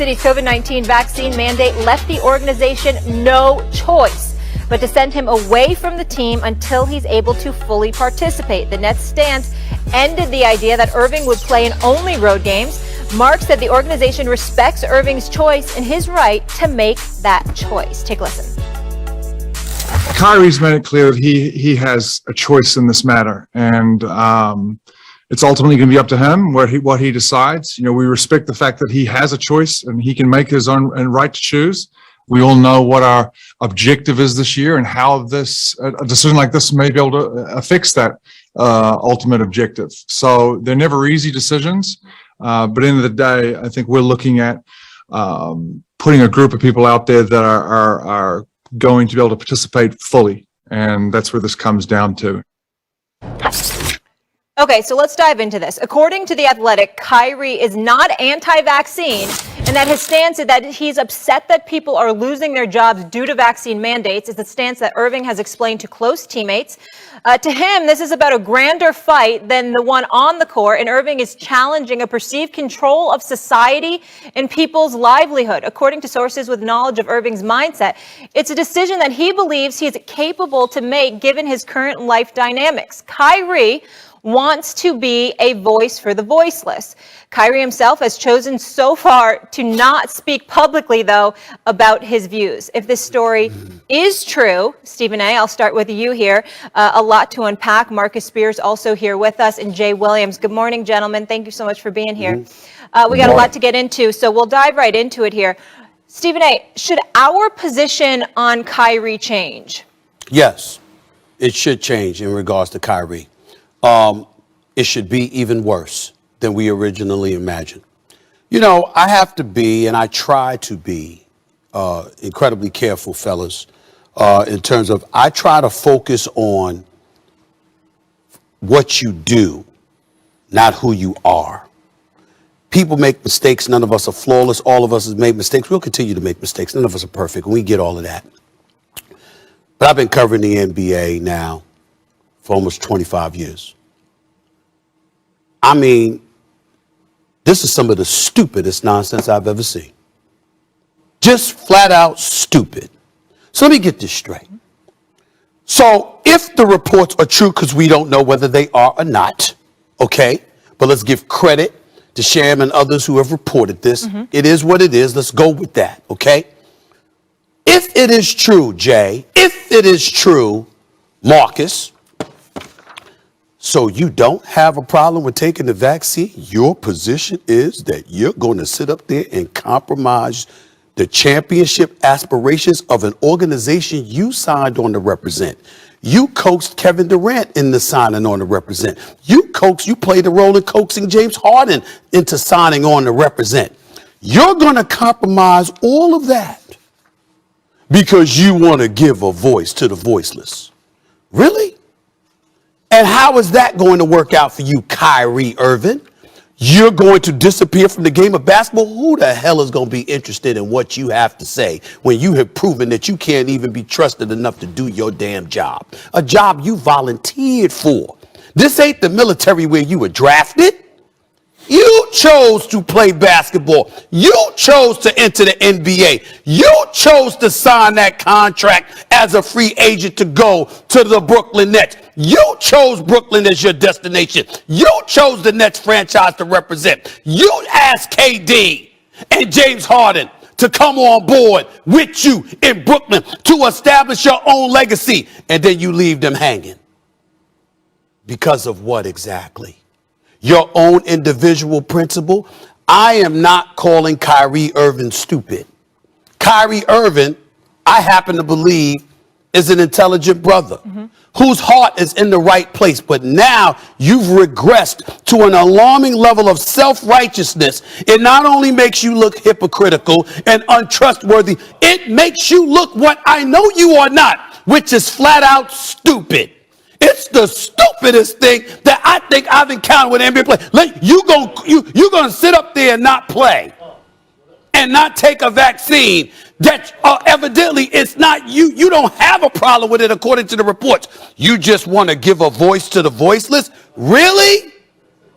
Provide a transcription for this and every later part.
City's COVID-19 vaccine mandate left the organization no choice but to send him away from the team until he's able to fully participate. The Nets' stance ended the idea that Irving would play in only road games. Mark said the organization respects Irving's choice and his right to make that choice. Take a listen. Kyrie's made it clear that he has a choice in this matter, and it's ultimately going to be up to him what he decides. You know, we respect the fact that he has a choice and he can make his own and right to choose. We all know what our objective is this year and how a decision like this may be able to affect that ultimate objective. So they're never easy decisions, but at the end of the day, I think we're looking at putting a group of people out there that are going to be able to participate fully, and that's where this comes down to. Okay, so let's dive into this. According to The Athletic, Kyrie is not anti-vaccine, and that his stance is that he's upset that people are losing their jobs due to vaccine mandates. It's a stance that Irving has explained to close teammates. To him, this is about a grander fight than the one on the court, and Irving is challenging a perceived control of society and people's livelihood. According to sources with knowledge of Irving's mindset, it's a decision that he believes he is capable to make given his current life dynamics. Kyrie wants to be a voice for the voiceless. Kyrie himself has chosen so far to not speak publicly, though, about his views. If this story is true, Stephen A., I'll start with you here. A lot to unpack. Marcus Spears also here with us, and Jay Williams. Good morning, gentlemen. Thank you so much for being here. We got a lot to get into, so we'll dive right into it here. Stephen A., should our position on Kyrie change? Yes, it should change in regards to Kyrie. It should be even worse than we originally imagined. You know, I have to be, and I try to be, incredibly careful, fellas, in terms of I try to focus on what you do, not who you are. People make mistakes. None of us are flawless. All of us have made mistakes. We'll continue to make mistakes. None of us are perfect, and we get all of that. But I've been covering the NBA now for almost 25 years. I mean, this is some of the stupidest nonsense I've ever seen. Just flat out stupid. So let me get this straight. So if the reports are true, because we don't know whether they are or not, okay, but let's give credit to Sham and others who have reported this. It is what it is. Let's go with that, okay? If it is true, Jay, if it is true, Marcus, so you don't have a problem with taking the vaccine? Your position is that you're going to sit up there and compromise the championship aspirations of an organization you signed on to represent. You coaxed Kevin Durant into signing on to represent. You played the role in coaxing James Harden into signing on to represent. You're going to compromise all of that because you want to give a voice to the voiceless. Really? And how is that going to work out for you, Kyrie Irving? You're going to disappear from the game of basketball? Who the hell is going to be interested in what you have to say when you have proven that you can't even be trusted enough to do your damn job? A job you volunteered for. This ain't the military where you were drafted. You chose to play basketball. You chose to enter the NBA. You chose to sign that contract as a free agent to go to the Brooklyn Nets. You chose Brooklyn as your destination. You chose the Nets franchise to represent. You asked KD and James Harden to come on board with you in Brooklyn to establish your own legacy. And then you leave them hanging. Because of what exactly? Your own individual principle. I am not calling Kyrie Irving stupid. Kyrie Irving, I happen to believe, is an intelligent brother whose heart is in the right place. But now you've regressed to an alarming level of self-righteousness. It not only makes you look hypocritical and untrustworthy, it makes you look what I know you are not, which is flat out stupid. It's the stupidest thing that I think I've encountered with NBA play. You're gonna sit up there and not play and not take a vaccine that evidently it's not you. You don't have a problem with it according to the reports. You just want to give a voice to the voiceless? Really?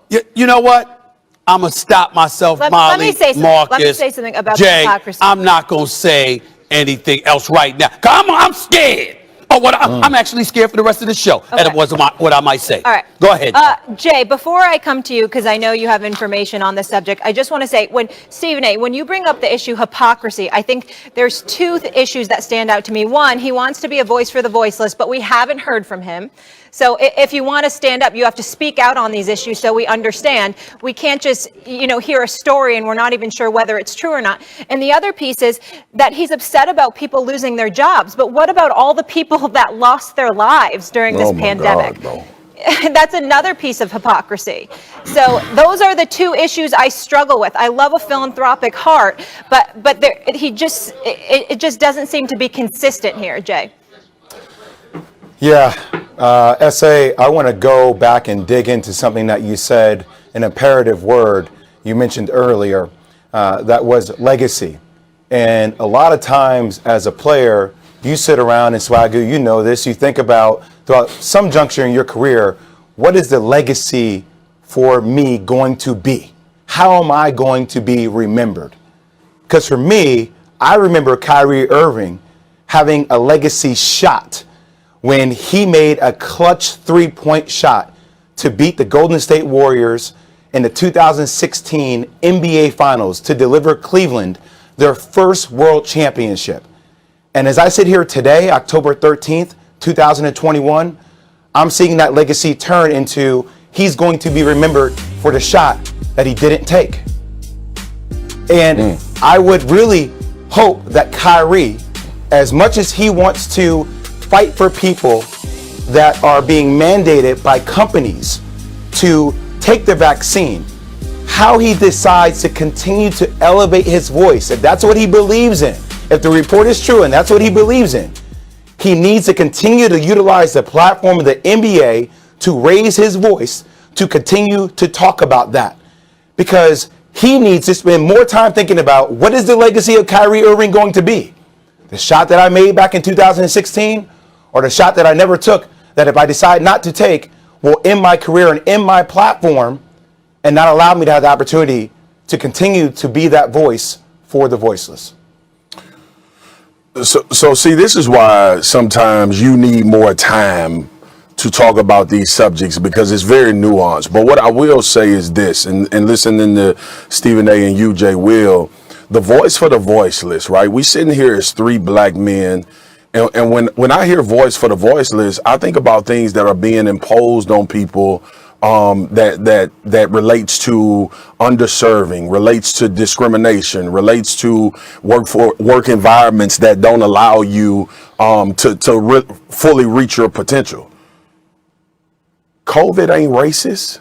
You know what? I'm going to stop myself, Let Molly, me say something. Marcus, Let me say something about the Jay, hypocrisy. I'm not going to say anything else right now. 'Cause I'm scared. I'm actually scared for the rest of the show. Okay. And what I might say. All right. Go ahead. Jay, before I come to you, because I know you have information on this subject, I just want to say, Stephen A., when you bring up the issue hypocrisy, I think there's two issues that stand out to me. One, he wants to be a voice for the voiceless, but we haven't heard from him. So if you want to stand up, you have to speak out on these issues so we understand. We can't just, hear a story and we're not even sure whether it's true or not. And the other piece is that he's upset about people losing their jobs. But what about all the people that lost their lives during this pandemic? That's another piece of hypocrisy. So those are the two issues I struggle with. I love a philanthropic heart, but it just doesn't seem to be consistent here, Jay. Yeah, S.A., I want to go back and dig into something that you said, an imperative word you mentioned earlier, that was legacy. And a lot of times as a player, you sit around and Swagoo, you know this, you think about throughout some juncture in your career, what is the legacy for me going to be? How am I going to be remembered? Because for me, I remember Kyrie Irving having a legacy shot when he made a clutch three-point shot to beat the Golden State Warriors in the 2016 NBA Finals to deliver Cleveland their first world championship. And as I sit here today, October 13th, 2021, I'm seeing that legacy turn into he's going to be remembered for the shot that he didn't take. And I would really hope that Kyrie, as much as he wants to fight for people that are being mandated by companies to take the vaccine, how he decides to continue to elevate his voice, if that's what he believes in, if the report is true and that's what he believes in, he needs to continue to utilize the platform of the NBA to raise his voice, to continue to talk about that. Because he needs to spend more time thinking about what is the legacy of Kyrie Irving going to be? The shot that I made back in 2016 or the shot that I never took that if I decide not to take will end my career and end my platform and not allow me to have the opportunity to continue to be that voice for the voiceless. So see, this is why sometimes you need more time to talk about these subjects because it's very nuanced. But what I will say is this, and listening to Stephen A. and you, Jay Will, the voice for the voiceless, right? We sitting here as three black men. And when I hear voice for the voiceless, I think about things that are being imposed on people that relates to underserving, relates to discrimination, relates to work environments that don't allow you to fully reach your potential. COVID ain't racist.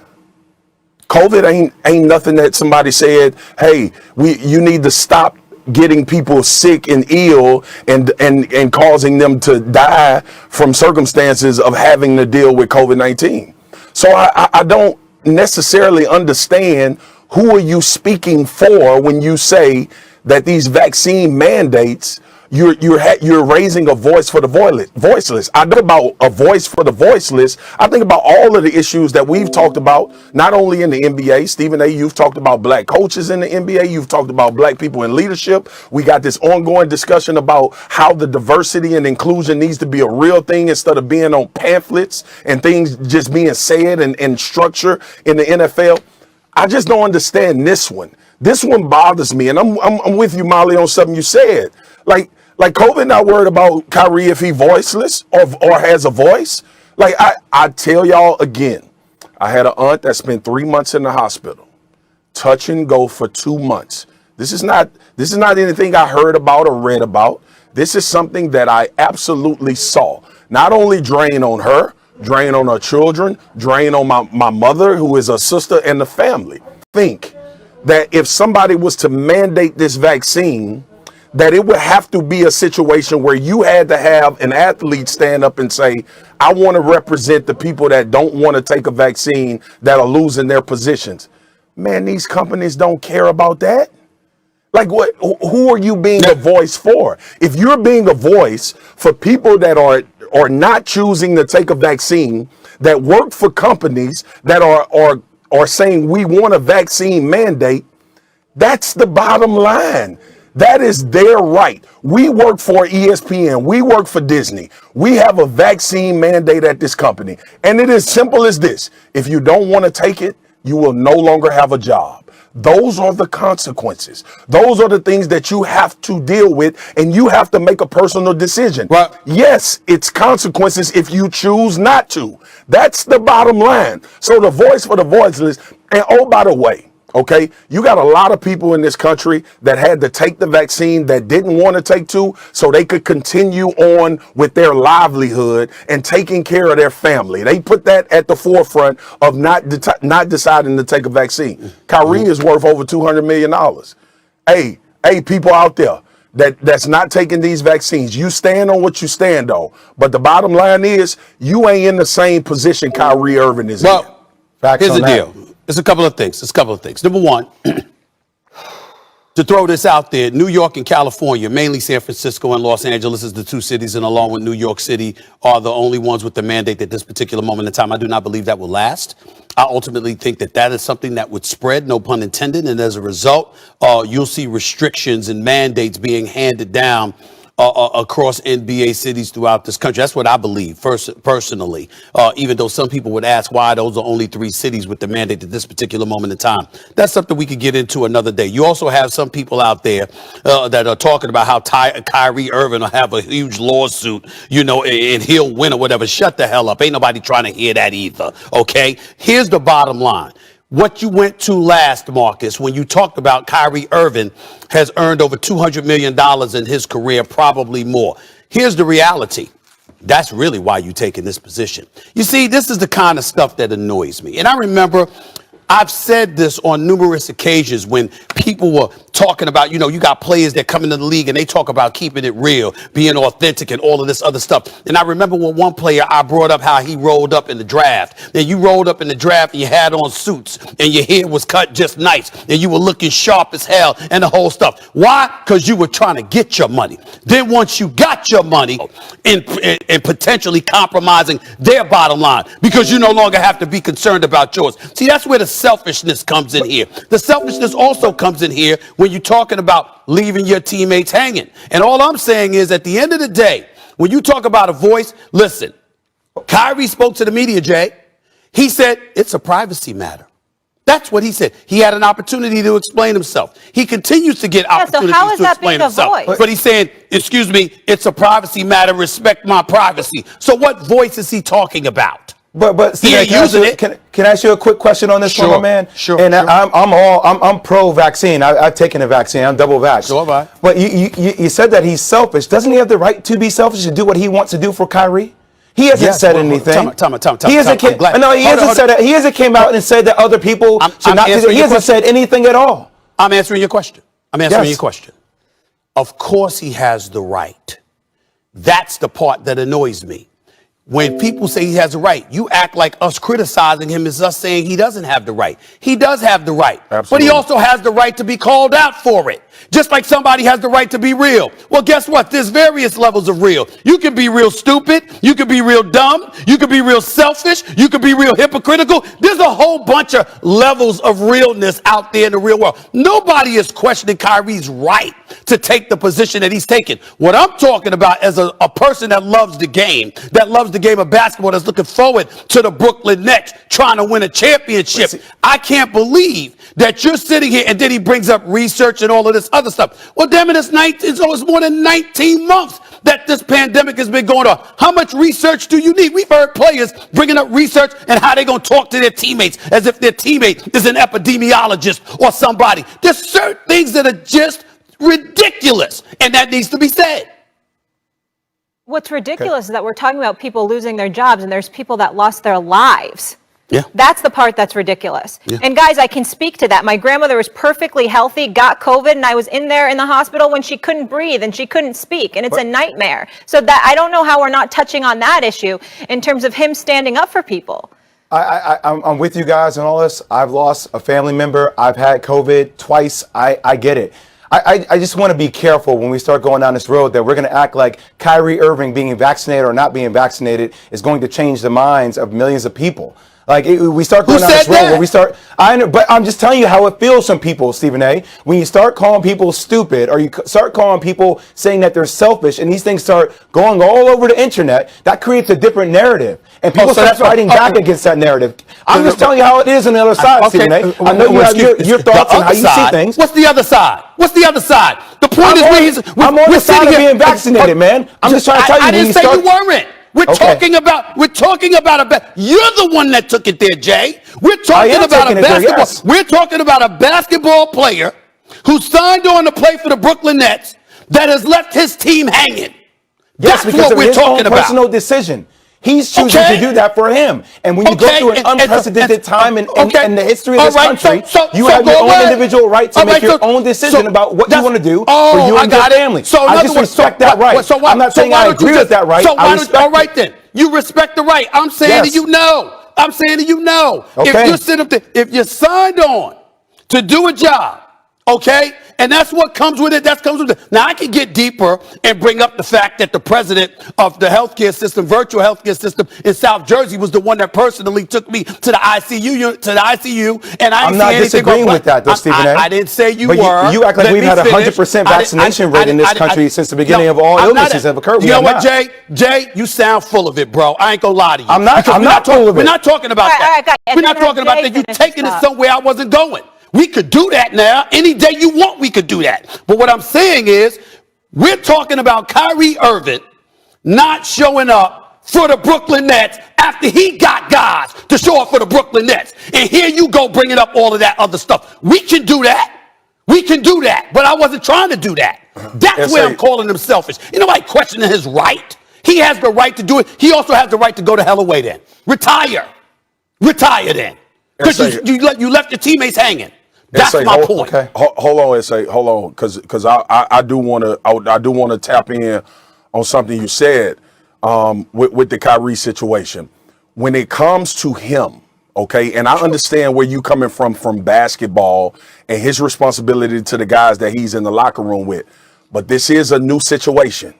COVID ain't nothing that somebody said, hey, you need to stop getting people sick and ill and causing them to die from circumstances of having to deal with COVID-19. So I don't necessarily understand who are you speaking for when you say that these vaccine mandates, you're raising a voice for the voiceless. I think about a voice for the voiceless. I think about all of the issues that we've talked about, not only in the NBA. Stephen A., you've talked about black coaches in the NBA. You've talked about black people in leadership. We got this ongoing discussion about how the diversity and inclusion needs to be a real thing instead of being on pamphlets and things just being said and structure in the NFL. I just don't understand this one. This one bothers me. And I'm with you, Molly, on something you said. Like COVID not worried about Kyrie if he voiceless or has a voice. Like I tell y'all again, I had an aunt that spent 3 months in the hospital, touch and go for 2 months. This is not anything I heard about or read about. This is something that I absolutely saw. Not only drain on her, drain on her children, drain on my mother, who is a sister, and the family. Think that if somebody was to mandate this vaccine, that it would have to be a situation where you had to have an athlete stand up and say, I want to represent the people that don't want to take a vaccine that are losing their positions. Man, these companies don't care about that. Like what? Who are you being a voice for? If you're being a voice for people that are not choosing to take a vaccine, that work for companies that are are saying we want a vaccine mandate, that's the bottom line. That is their right. We work for ESPN. We work for Disney. We have a vaccine mandate at this company. And it is simple as this. If you don't want to take it, you will no longer have a job. Those are the consequences. Those are the things that you have to deal with, and you have to make a personal decision. Well, yes, it's consequences if you choose not to. That's the bottom line. So the voice for the voiceless, and oh, by the way, okay, you got a lot of people in this country that had to take the vaccine that didn't want to take to so they could continue on with their livelihood and taking care of their family. They put that at the forefront of not deciding to take a vaccine. Kyrie is worth over $200 million. Hey, people out there that's not taking these vaccines, you stand on what you stand on. But the bottom line is you ain't in the same position Kyrie Irving is in. Well, here's the deal. It's a couple of things. Number one, to throw this out there, New York and California, mainly San Francisco and Los Angeles is the two cities, and along with New York City are the only ones with the mandate at this particular moment in time. I do not believe that will last. I ultimately think that is something that would spread, no pun intended, and as a result, you'll see restrictions and mandates being handed down across NBA cities throughout this country. That's what I believe, personally, even though some people would ask why those are only 3 cities with the mandate at this particular moment in time. That's something we could get into another day. You also have some people out there that are talking about how Kyrie Irving will have a huge lawsuit, and he'll win or whatever. Shut the hell up. Ain't nobody trying to hear that either, okay? Here's the bottom line. What you went to last, Marcus, when you talked about Kyrie Irving has earned over $200 million in his career, probably more. Here's the reality. That's really why you're taking this position. You see, this is the kind of stuff that annoys me. And I remember I've said this on numerous occasions when people were talking about, you got players that come into the league and they talk about keeping it real, being authentic and all of this other stuff. And I remember when one player, I brought up how he rolled up in the draft. And you rolled up in the draft and you had on suits and your hair was cut just nice and you were looking sharp as hell and the whole stuff. Why? Because you were trying to get your money. Then once you got your money and potentially compromising their bottom line because you no longer have to be concerned about yours. See, that's where the selfishness comes in here. The selfishness also comes in here when you're talking about leaving your teammates hanging. And all I'm saying is at the end of the day, when you talk about a voice, listen, Kyrie spoke to the media, Jay. He said it's a privacy matter. That's what he said. He had an opportunity to explain himself. He continues to get opportunities so how is to that explain being a himself. voice? But he's saying, excuse me, it's a privacy matter. Respect my privacy. So what voice is he talking about? But He ain't using it. Can I ask you a quick question on this one, my man? Sure. And I'm pro-vaccine. I've taken a vaccine. I'm double vaxxed. So have I. But you said that he's selfish. Doesn't he have the right to be selfish and do what he wants to do for Kyrie? He hasn't said anything. Time. He hasn't came out and said that other people should not do that. He hasn't said anything at all. I'm answering your question. Your question. Of course he has the right. That's the part that annoys me. When people say he has a right, you act like us criticizing him is us saying he doesn't have the right. He does have the right. Absolutely. But he also has the right to be called out for it. Just like somebody has the right to be real. Well, guess what? There's various levels of real. You can be real stupid. You can be real dumb. You can be real selfish. You can be real hypocritical. There's a whole bunch of levels of realness out there in the real world. Nobody is questioning Kyrie's right to take the position that he's taken. What I'm talking about as a person that loves the game of basketball, that's looking forward to the Brooklyn Nets trying to win a championship. I can't believe that you're sitting here, and then he brings up research and all of this other stuff. Well, damn it, it's more than 19 months that this pandemic has been going on. How much research do you need? We've heard players bringing up research and how they're going to talk to their teammates as if their teammate is an epidemiologist or somebody. There's certain things that are just ridiculous, and that needs to be said. What's ridiculous is that we're talking about people losing their jobs, and there's people that lost their lives. Yeah. That's the part that's ridiculous. Yeah. And guys, I can speak to that. My grandmother was perfectly healthy, got COVID, and I was in there in the hospital when she couldn't breathe and she couldn't speak, and it's a nightmare. So that I don't know how we're not touching on that issue in terms of him standing up for people. I'm with you guys on all this. I've lost a family member. I've had COVID twice. I get it. I just want to be careful when we start going down this road that we're going to act like Kyrie Irving being vaccinated or not being vaccinated is going to change the minds of millions of people. Like we start going Who down this said road that? where we start. But I'm just telling you how it feels. Some people, Stephen A. When you start calling people stupid, or you start calling people saying that they're selfish, and these things start going all over the internet, that creates a different narrative, and people so start that's what- fighting back against that narrative. I'm just telling you how it is on the other side, Stephen A. I know you have your thoughts on how you see things. What's the other side? What's the other side? The point is, I'm on the side of being vaccinated, man. I'm just trying to tell you. I when didn't you say start- you weren't. We're talking about you're the one that took it there, Jay. We're talking about a basketball. Yes. We're talking about a basketball player who signed on to play for the Brooklyn Nets that has left his team hanging. Yes, That's because what of we're his own talking about. personal decision. He's choosing to do that for him. And when you go through an unprecedented time in the history of this country, you have your own individual right to make your own decision about what you want to do for you and your family. So I just respect that right. I'm not saying I agree with that right. I respect all right then. You respect the right. I'm saying that you know. I'm saying that you know. Okay. If you sit up there, if you signed on to do a job, okay, and that's what comes with it. That comes with it. Now I can get deeper and bring up the fact that the president of the healthcare system, virtual healthcare system in South Jersey, was the one that personally took me to the ICU, and I'm not disagreeing with that, though, Stephen A. I didn't say you but were. You act like Let we've me had a finish. 100% vaccination rate in this country since the beginning of all illnesses have occurred. You know what, Jay? Jay, you sound full of it, bro. I ain't gonna lie to you. I'm not full of it. We're not talking about that. We're not talking about that. You taking it somewhere I wasn't going. We could do that now. Any day you want, we could do that. But what I'm saying is, we're talking about Kyrie Irving not showing up for the Brooklyn Nets after he got guys to show up for the Brooklyn Nets. And here you go bringing up all of that other stuff. We can do that. We can do that. But I wasn't trying to do that. That's where I'm calling him selfish. You know, like questioning his right. He has the right to do it. He also has the right to go to hell away then. Retire. Retire then. Because you left your teammates hanging. That's my point. Okay. Hold on, because I do want to tap in on something you said with the Kyrie situation. When it comes to him, okay, and I understand where you coming from basketball and his responsibility to the guys that he's in the locker room with, but this is a new situation.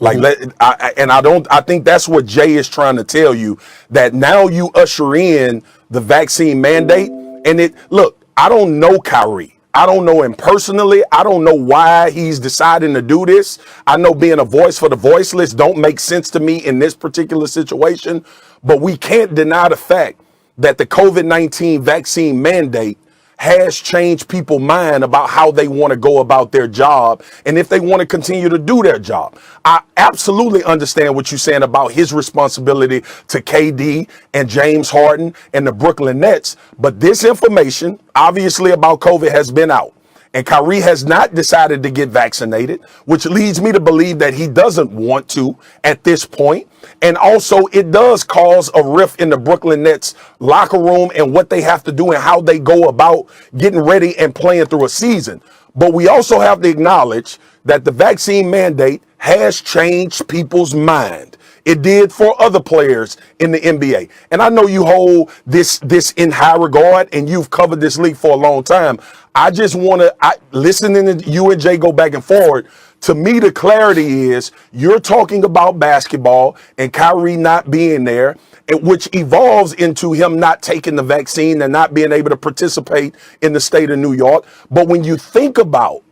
Like, I think that's what Jay is trying to tell you, that now you usher in the vaccine mandate. And look, I don't know Kyrie. I don't know him personally. I don't know why he's deciding to do this. I know being a voice for the voiceless don't make sense to me in this particular situation, but we can't deny the fact that the COVID-19 vaccine mandate has changed people's mind about how they want to go about their job and if they want to continue to do their job. I absolutely understand what you're saying about his responsibility to KD and James Harden and the Brooklyn Nets, but this information, obviously about COVID, has been out. And Kyrie has not decided to get vaccinated, which leads me to believe that he doesn't want to at this point. And also, it does cause a rift in the Brooklyn Nets locker room and what they have to do and how they go about getting ready and playing through a season. But we also have to acknowledge that the vaccine mandate has changed people's mind. It did for other players in the NBA. And I know you hold this in high regard and you've covered this league for a long time. I just want to, listening to you and Jay go back and forward, to me, the clarity is you're talking about basketball and Kyrie not being there, which evolves into him not taking the vaccine and not being able to participate in the state of New York. But when you think about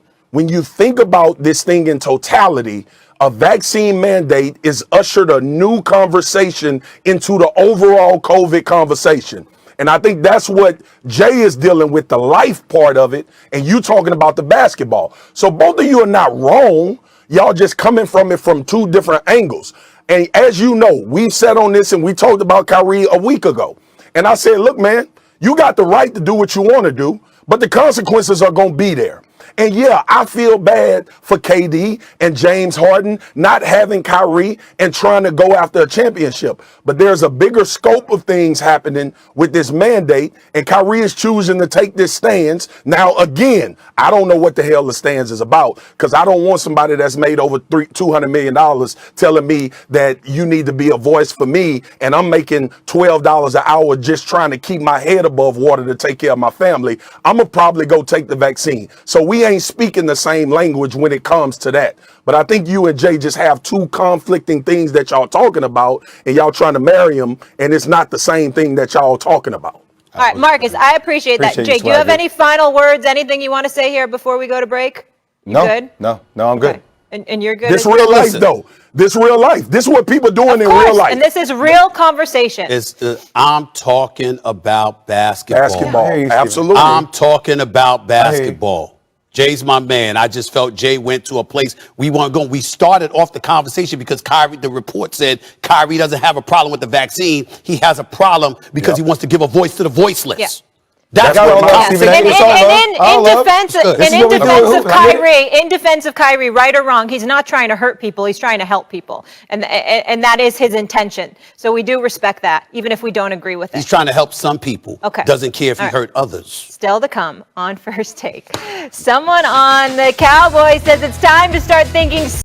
this thing in totality, a vaccine mandate is ushered a new conversation into the overall COVID conversation. And I think that's what Jay is dealing with, the life part of it, and you talking about the basketball. So both of you are not wrong. Y'all just coming from it from two different angles. And as you know, we sat on this and we talked about Kyrie a week ago. And I said, look, man, you got the right to do what you want to do, but the consequences are going to be there. And yeah, I feel bad for KD and James Harden not having Kyrie and trying to go after a championship. But there's a bigger scope of things happening with this mandate, and Kyrie is choosing to take this stance. Now, again, I don't know what the hell the stance is about, because I don't want somebody that's made over $200 million telling me that you need to be a voice for me, and I'm making $12 an hour just trying to keep my head above water to take care of my family. I'm going to probably go take the vaccine. So we we ain't speaking the same language when it comes to that. But I think you and Jay just have two conflicting things that y'all talking about, and y'all trying to marry them, and it's not the same thing that y'all talking about. All right, Marcus, I appreciate that. Appreciate you, Jake, do you have Swagger. any final words, anything you want to say here before we go to break? You No, good? no, I'm good. Okay. And you're good? This as real well? life, though. This real life. This is what people doing in Of course, real life. and this is real conversation. I'm talking about basketball. Basketball. I hear you, Steven. Absolutely. I'm talking about hear you. basketball. Jay's my man. I just felt Jay went to a place we weren't going. We started off the conversation because Kyrie, the report said Kyrie doesn't have a problem with the vaccine. He has a problem because he wants to give a voice to the voiceless. Yeah. That's Got what all the that, conversation Stephen A. is. It's all love. All love. This is what we do with hoop. I get it. In defense of Kyrie, right or wrong, he's not trying to hurt people. He's trying to help people, and that is his intention. So we do respect that, even if we don't agree with it. He's trying to help some people. Okay. Doesn't care if he All right. hurt others. Still to come on First Take. Someone on the Cowboys says it's time to start thinking